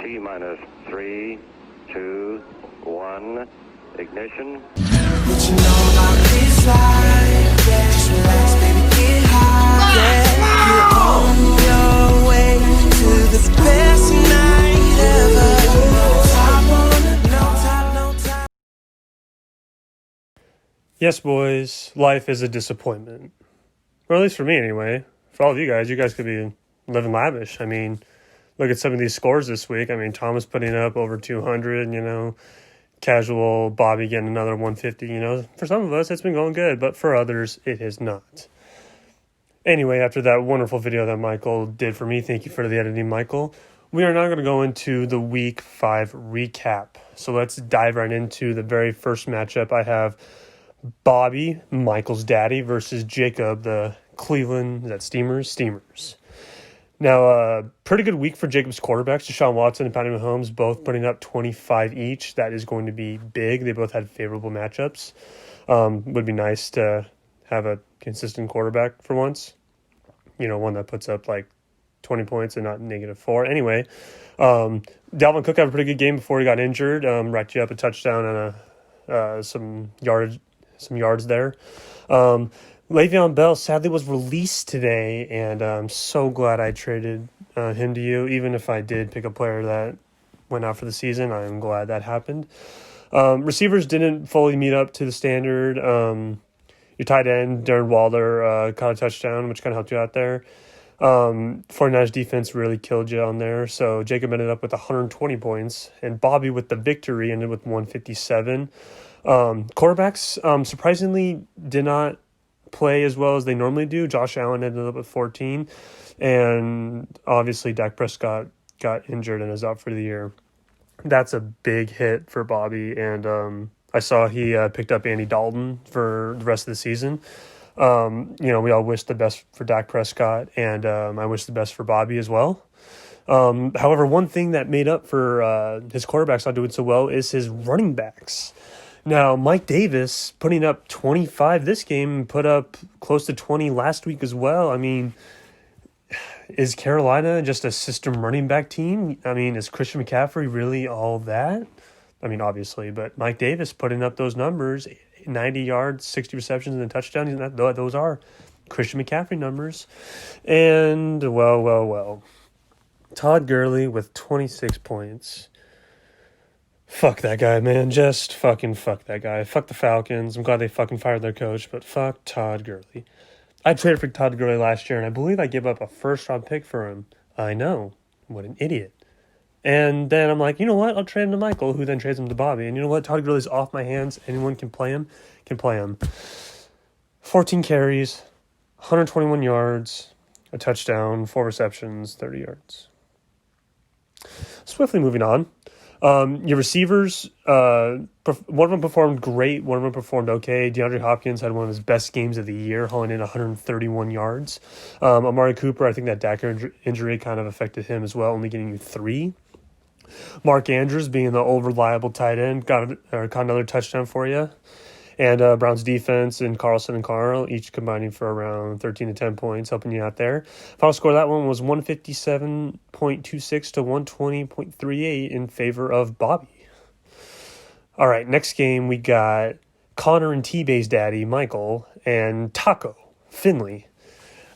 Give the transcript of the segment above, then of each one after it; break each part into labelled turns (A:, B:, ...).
A: T-minus 3, 2, 1, ignition.
B: What you know about this life, yeah. Just relax, baby, get high, yeah. You're on your way to the best night ever. No time on it, no time.
C: Yes, boys, life is a disappointment. Or at least for me, anyway. For all of you guys could be living lavish. I mean, look at some of these scores this week. I mean, Thomas putting up over 200, casual Bobby getting another 150, For some of us, it's been going good, but for others, it has not. Anyway, after that wonderful video that Michael did for me, thank you for the editing, Michael. We are now going to go into the Week 5 recap. So let's dive right into the very first matchup. I have Bobby, Michael's daddy, versus Jacob, the Cleveland, is that Steamers? Now, pretty good week for Jacob's quarterbacks. Deshaun Watson and Patty Mahomes both putting up 25 each. That is going to be big. They both had favorable matchups. Would be nice to have a consistent quarterback for once. One that puts up like 20 points and not -4. Anyway, Dalvin Cook had a pretty good game before he got injured. Racked you up a touchdown and some yards there. Le'Veon Bell sadly was released today, and I'm so glad I traded him to you. Even if I did pick a player that went out for the season, I'm glad that happened. Receivers didn't fully meet up to the standard. Your tight end, Darren Waller, caught a touchdown, which kind of helped you out there. 49ers defense really killed you on there. So Jacob ended up with 120 points, and Bobby with the victory ended with 157. Quarterbacks surprisingly did not play as well as they normally do. Josh Allen ended up with 14, and obviously Dak Prescott got injured and is out for the year. That's a big hit for Bobby, and I saw he picked up Andy Dalton for the rest of the season. We all wish the best for Dak Prescott, and I wish the best for Bobby as well. However, one thing that made up for his quarterbacks not doing so well is his running backs. Now, Mike Davis putting up 25 this game, put up close to 20 last week as well. I mean, is Carolina just a system running back team? I mean, is Christian McCaffrey really all that? I mean, obviously, but Mike Davis putting up those numbers, 90 yards, 60 receptions, and a touchdown. Those are Christian McCaffrey numbers. And, well. Todd Gurley with 26 points. Fuck that guy, man. Just fucking fuck that guy. Fuck the Falcons. I'm glad they fucking fired their coach, but fuck Todd Gurley. I traded for Todd Gurley last year, and I believe I gave up a first-round pick for him. I know. What an idiot. And then I'm like, you know what? I'll trade him to Michael, who then trades him to Bobby. And you know what? Todd Gurley's off my hands. Anyone can play him. 14 carries, 121 yards, a touchdown, 4 receptions, 30 yards. Swiftly moving on. Your receivers, one of them performed great, one of them performed okay. DeAndre Hopkins had one of his best games of the year, hauling in 131 yards. Amari Cooper, I think that Dak injury kind of affected him as well, only getting you 3. Mark Andrews, being the old reliable tight end, caught another touchdown for you. And Browns defense and Carlson and Carl, each combining for around 13 to 10 points, helping you out there. Final score of that one was 157.26 to 120.38 in favor of Bobby. All right, next game we got Connor and T-Bay's daddy, Michael, and Taco, Finley.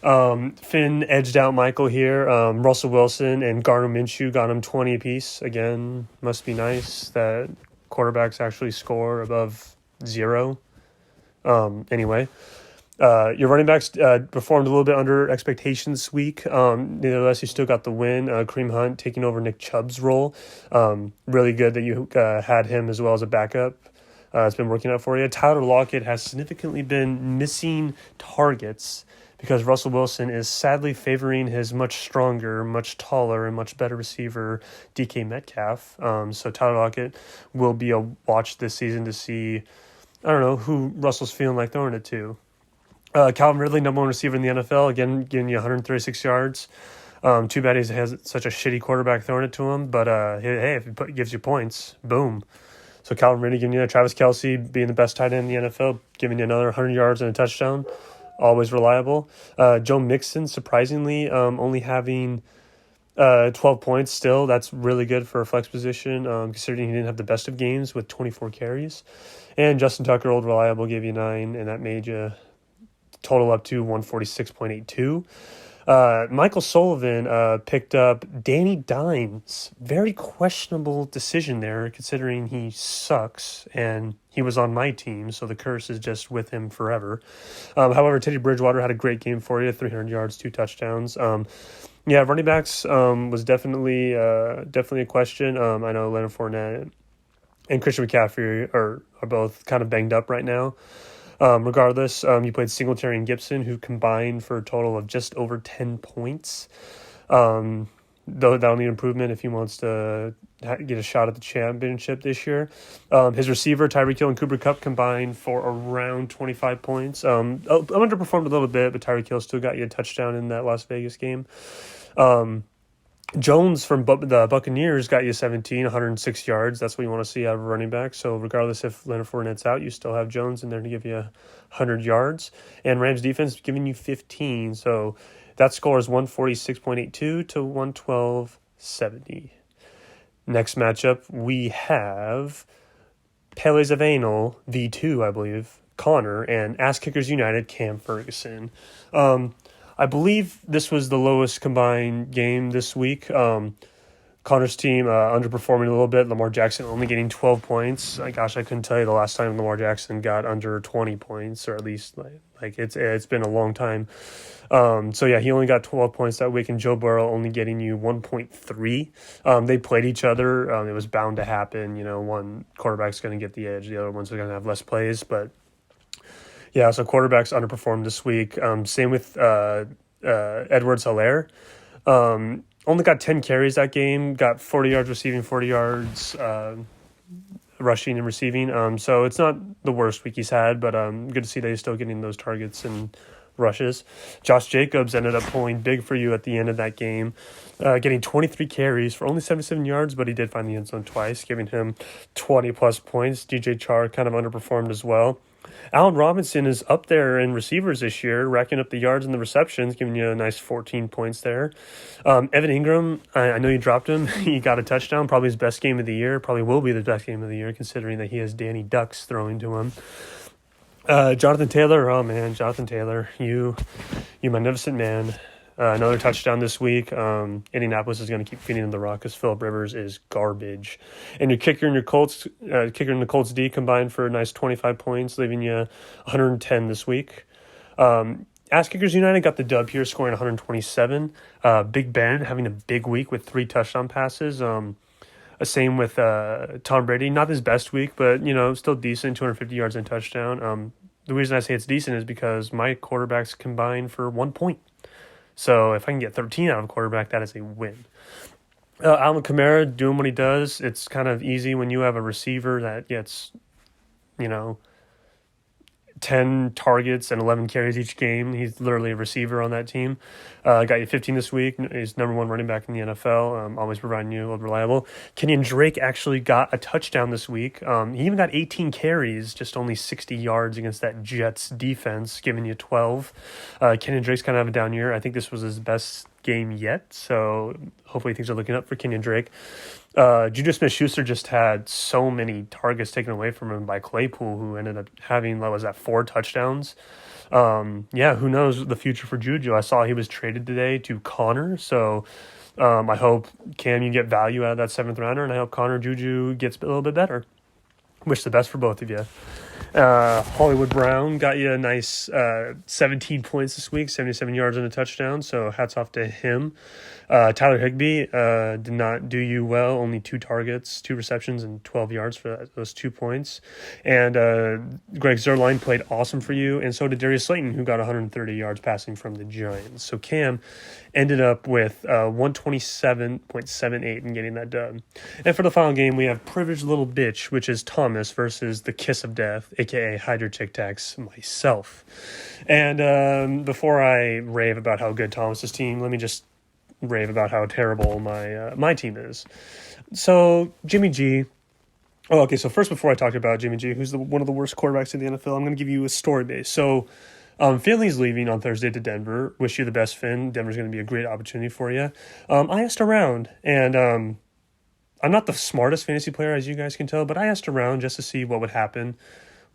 C: Finn edged out Michael here. Russell Wilson and Gardner Minshew got him 20 apiece. Again, must be nice that quarterbacks actually score above 0. Anyway, your running backs performed a little bit under expectations this week. Nevertheless, you still got the win. Kareem Hunt taking over Nick Chubb's role. Really good that you had him as well as a backup. It's been working out for you. Tyler Lockett has significantly been missing targets because Russell Wilson is sadly favoring his much stronger, much taller, and much better receiver, DK Metcalf. So Tyler Lockett will be a watch this season to see, I don't know, who Russell's feeling like throwing it to. Calvin Ridley, number 1 receiver in the NFL, again, giving you 136 yards. Too bad he has such a shitty quarterback throwing it to him, but hey, if it gives you points, boom. So Calvin Ridley giving you Travis Kelce being the best tight end in the NFL, giving you another 100 yards and a touchdown. Always reliable. Joe Mixon, surprisingly, only having 12 points still. That's really good for a flex position, considering he didn't have the best of games with 24 carries. And Justin Tucker, old reliable, gave you 9, and that made you total up to 146.82. Michael Sullivan picked up Danny Dimes. Very questionable decision there, considering he sucks, and he was on my team, so the curse is just with him forever. However, Teddy Bridgewater had a great game for you, 300 yards, 2 touchdowns. Yeah, running backs was definitely a question. I know Leonard Fournette and Christian McCaffrey are both kind of banged up right now. Regardless, you played Singletary and Gibson, who combined for a total of just over 10 points. Though that'll need improvement if he wants to get a shot at the championship this year. His receiver, Tyreek Hill and Cooper Kupp, combined for around 25 points. Underperformed a little bit, but Tyreek Hill still got you a touchdown in that Las Vegas game. Jones from the Buccaneers got you 17, 106 yards. That's what you want to see out of a running back. So regardless if Leonard Fournette's out, you still have Jones in there to give you 100 yards. And Rams defense giving you 15. So that score is 146.82 to 112.70. Next matchup, we have Pele Zavanel, V2, I believe, Connor, and Ass Kickers United, Cam Ferguson. I believe this was the lowest combined game this week. Connor's team underperforming a little bit. Lamar Jackson only getting 12 points. Gosh, I couldn't tell you the last time Lamar Jackson got under 20 points, or at least like it's been a long time. So yeah, he only got 12 points that week, and Joe Burrow only getting you 1.3. They played each other. It was bound to happen. You know, one quarterback's going to get the edge, the other one's going to have less plays, but. Yeah, so quarterbacks underperformed this week. Same with Edwards-Helaire. Only got 10 carries that game, got 40 yards receiving, 40 yards rushing and receiving. So it's not the worst week he's had, but good to see that he's still getting those targets and rushes. Josh Jacobs ended up pulling big for you at the end of that game, getting 23 carries for only 77 yards, but he did find the end zone twice, giving him 20-plus points. DJ Chark kind of underperformed as well. Allen Robinson is up there in receivers this year, racking up the yards and the receptions, giving you a nice 14 points there. Evan Ingram, I know you dropped him. He got a touchdown, probably his best game of the year. Probably will be the best game of the year, considering that he has Danny Ducks throwing to him. Jonathan Taylor, oh man, Jonathan Taylor, you magnificent man. Another touchdown this week. Indianapolis is going to keep feeding him the rock because Phillip Rivers is garbage. And your kicker and the Colts D combined for a nice 25 points, leaving you 110 this week. Ass Kickers United got the dub here, scoring 127. Big Ben having a big week with 3 touchdown passes. Same with Tom Brady. Not his best week, but, you know, still decent, 250 yards and touchdown. The reason I say it's decent is because my quarterbacks combined for 1 point. So if I can get 13 out of a quarterback, that is a win. Alvin Kamara doing what he does. It's kind of easy when you have a receiver that gets, 10 targets and 11 carries each game. He's literally a receiver on that team. Got you 15 this week. He's number 1 running back in the NFL. Always providing you reliable. Kenyon Drake actually got a touchdown this week. He even got 18 carries, just only 60 yards against that Jets defense, giving you 12. Kenyon Drake's kind of have a down year. I think this was his best game yet, so hopefully things are looking up for Kenyon Drake. Juju Smith-Schuster just had so many targets taken away from him by Claypool, who ended up having, 4 touchdowns. Who knows the future for Juju? I saw he was traded today to Connor, so I hope, Cam, you get value out of that 7th rounder, and I hope Connor Juju gets a little bit better. Wish the best for both of you. Hollywood Brown got you a nice 17 points this week, 77 yards and a touchdown, so hats off to him. Tyler Higbee did not do you well, only 2 targets, 2 receptions, and 12 yards for those 2 points. And Greg Zuerlein played awesome for you, and so did Darius Slayton, who got 130 yards passing from the Giants. So Cam ended up with 127.78 and getting that done. And for the final game, we have Privileged Little Bitch, which is Thomas versus the Kiss of Death, a.k.a. Hydra Tic Tacs, myself. And before I rave about how good Thomas's team, let me just rave about how terrible my team is. So Jimmy G. Oh, okay. So first, before I talk about Jimmy G, who's one of the worst quarterbacks in the NFL, I'm going to give you a story base. So Finley's leaving on Thursday to Denver. Wish you the best, Finn. Denver's going to be a great opportunity for you. I asked around, and I'm not the smartest fantasy player, as you guys can tell, but I asked around just to see what would happen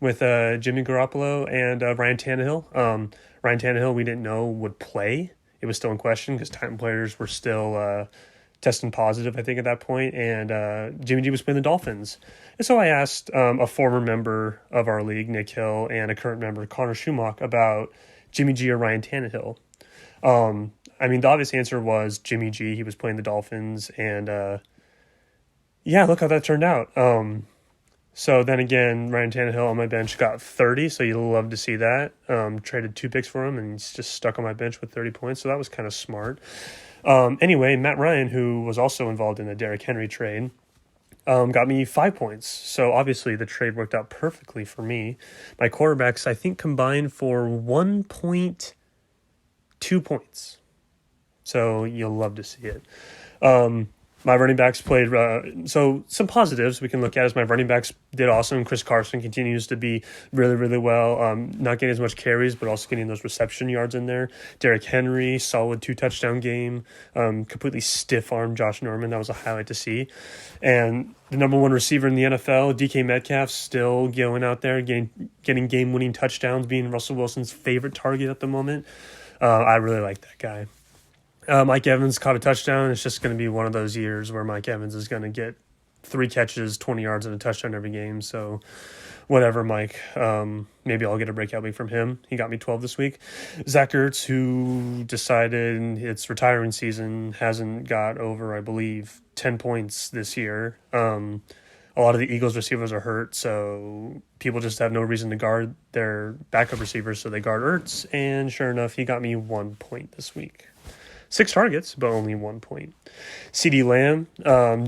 C: with Jimmy Garoppolo and Ryan Tannehill. Ryan Tannehill, we didn't know would play. It was still in question because Titan players were still testing positive, I think, at that point, and Jimmy G was playing the Dolphins. And so I asked a former member of our league, Nick Hill, and a current member, Connor Schumacher, about Jimmy G or Ryan Tannehill. I mean, the obvious answer was Jimmy G. He was playing the Dolphins, and yeah, look how that turned out. So then again, Ryan Tannehill on my bench got 30, so you'll love to see that. Traded 2 picks for him, and he's just stuck on my bench with 30 points, so that was kind of smart. Anyway, Matt Ryan, who was also involved in the Derrick Henry trade, got me 5 points. So obviously the trade worked out perfectly for me. My quarterbacks, I think, combined for 1.2 points. So you'll love to see it. My running backs played, so some positives we can look at is my running backs did awesome. Chris Carson continues to be really, really well, not getting as much carries, but also getting those reception yards in there. Derrick Henry, solid 2-touchdown game, completely stiff-armed Josh Norman. That was a highlight to see. And the number 1 receiver in the NFL, DK Metcalf, still going out there, getting game-winning touchdowns, being Russell Wilson's favorite target at the moment. I really like that guy. Mike Evans caught a touchdown. It's just going to be one of those years where Mike Evans is going to get 3 catches, 20 yards, and a touchdown every game. So whatever, Mike. Maybe I'll get a breakout week from him. He got me 12 this week. Zach Ertz, who decided it's retiring season, hasn't got over, I believe, 10 points this year. A lot of the Eagles receivers are hurt, so people just have no reason to guard their backup receivers, so they guard Ertz. And sure enough, he got me 1 point this week. 6 targets, but only 1 point. CeeDee Lamb,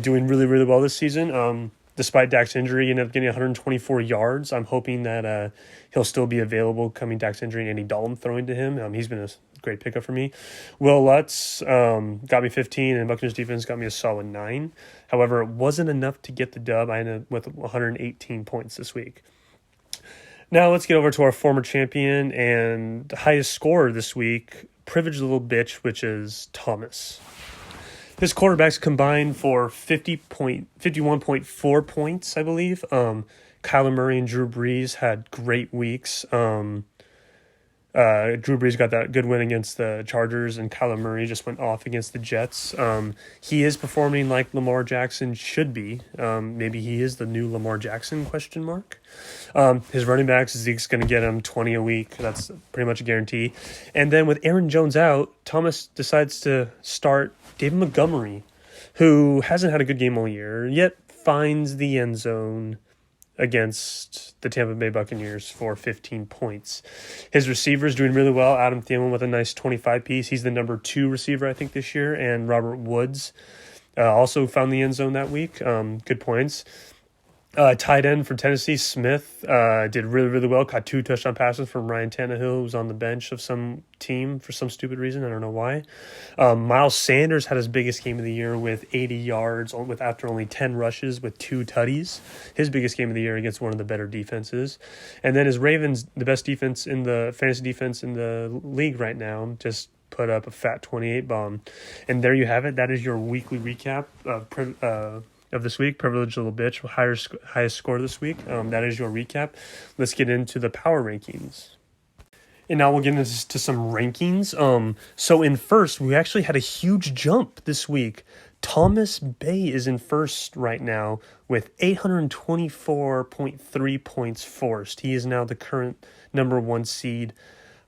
C: doing really, really well this season. Despite Dak's injury, he ended up getting 124 yards. I'm hoping that he'll still be available coming Dak's injury and Andy Dalton throwing to him. He's been a great pickup for me. Will Lutz got me 15, and Buccaneers defense got me a solid 9. However, it wasn't enough to get the dub. I ended up with 118 points this week. Now let's get over to our former champion and highest scorer this week, privileged little bitch, which is Thomas. His quarterbacks combined for 51.4 points, I believe. Kyler Murray and Drew Brees had great weeks. Drew Brees got that good win against the Chargers, and Kyler Murray just went off against the Jets. He is performing like Lamar Jackson should be. Maybe he is the new Lamar Jackson, ? His running backs, Zeke's going to get him 20 a week. That's pretty much a guarantee. And then with Aaron Jones out, Thomas decides to start David Montgomery, who hasn't had a good game all year, yet finds the end zone against the Tampa Bay Buccaneers for 15 points. His receivers doing really well. Adam Thielen with a nice 25 piece. He's the number 2 receiver, I think, this year. And Robert Woods also found the end zone that week. Good points. Tight end from Tennessee, Smith, did really, really well. Caught 2 touchdown passes from Ryan Tannehill, who was on the bench of some team for some stupid reason. I don't know why. Miles Sanders had his biggest game of the year with 80 yards after only 10 rushes with 2 tutties. His biggest game of the year against one of the better defenses. And then his Ravens, the best defense in the fantasy defense in the league right now, just put up a fat 28 bomb. And there you have it. That is your weekly recap of this week. Privileged little bitch, highest score this week. That is your recap. Let's get into the power rankings. And now we'll get into some rankings. So in first, we actually had a huge jump this week. Thomas Bay is in first right now with 824.3 points forced. He is now the current number 1 seed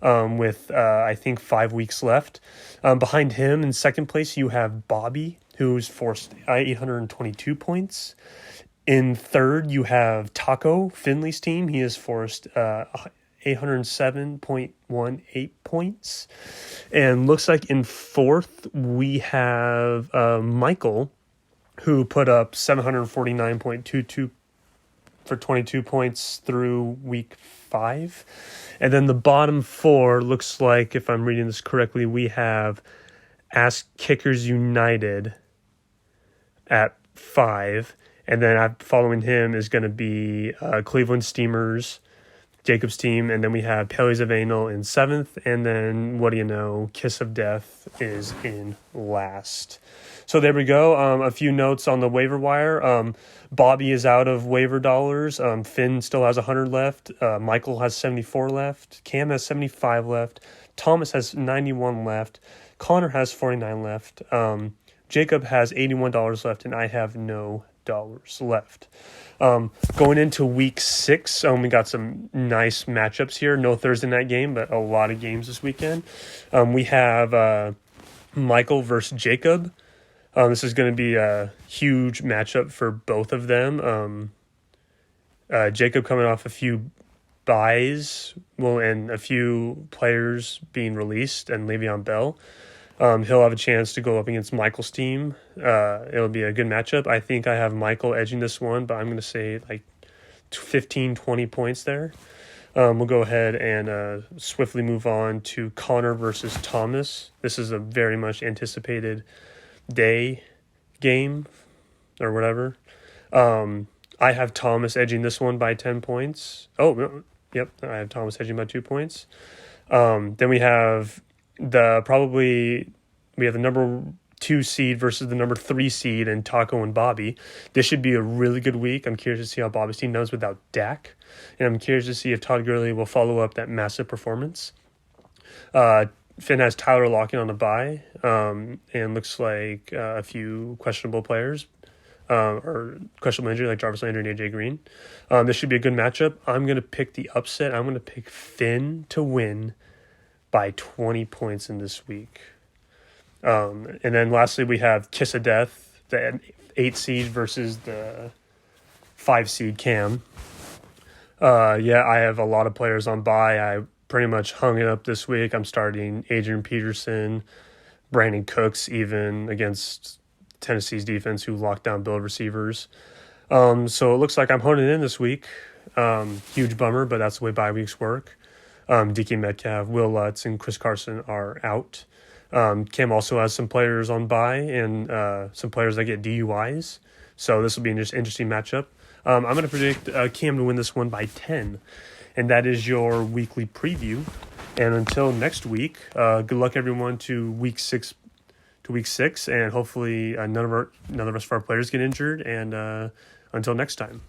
C: with, I think, 5 weeks left. Behind him in second place, you have Bobby, who's forced 822 points. In third, you have Taco, Finley's team. He is forced 807.18 points. And looks like in fourth, we have Michael, who put up 749.22 for 22 points through week 5. And then the bottom 4 looks like, if I'm reading this correctly, we have Ask Kickers United at 5, and then following him is going to be Cleveland Steamers Jacob's team, and then we have Paley's of Anal in 7th, and then what do you know, Kiss of Death is in last. So there we go. A few notes on the waiver wire. Bobby is out of waiver dollars. Finn still has 100 left. Michael has 74 left. Cam has 75 left. Thomas has 91 left. Connor has 49 left. Jacob has $81 left, and I have no dollars left. Going into week 6, we got some nice matchups here. No Thursday night game, but a lot of games this weekend. We have Michael versus Jacob. This is going to be a huge matchup for both of them. Jacob coming off a few buys, and a few players being released, and Le'Veon Bell. He'll have a chance to go up against Michael's team. It'll be a good matchup. I think I have Michael edging this one, but I'm going to say like 15, 20 points there. We'll go ahead and swiftly move on to Connor versus Thomas. This is a very much anticipated day game or whatever. I have Thomas edging this one by 10 points. Oh, no, yep, I have Thomas edging by 2 points. Then we have the number 2 seed versus the number 3 seed in Taco and Bobby. This should be a really good week. I'm curious to see how Bobby's team does without Dak, and I'm curious to see if Todd Gurley will follow up that massive performance. Finn has Tyler Lockett on a bye, and looks like a few questionable players, or questionable injury like Jarvis Landry and AJ Green. This should be a good matchup. I'm going to pick the upset. I'm going to pick Finn to win by 20 points in this week. And then lastly, we have Kiss of Death, the 8 seed versus the 5 seed Cam. I have a lot of players on bye. I pretty much hung it up this week. I'm starting Adrian Peterson, Brandon Cooks, even against Tennessee's defense, who locked down build receivers. So it looks like I'm honing in this week. Huge bummer, but that's the way bye weeks work. DK Metcalf, Will Lutz, and Chris Carson are out. Cam also has some players on bye and some players that get DUIs. So this will be an interesting matchup. I'm going to predict Cam to win this one by 10. And that is your weekly preview. And until next week, good luck everyone to week 6. And hopefully none of our players get injured. And until next time.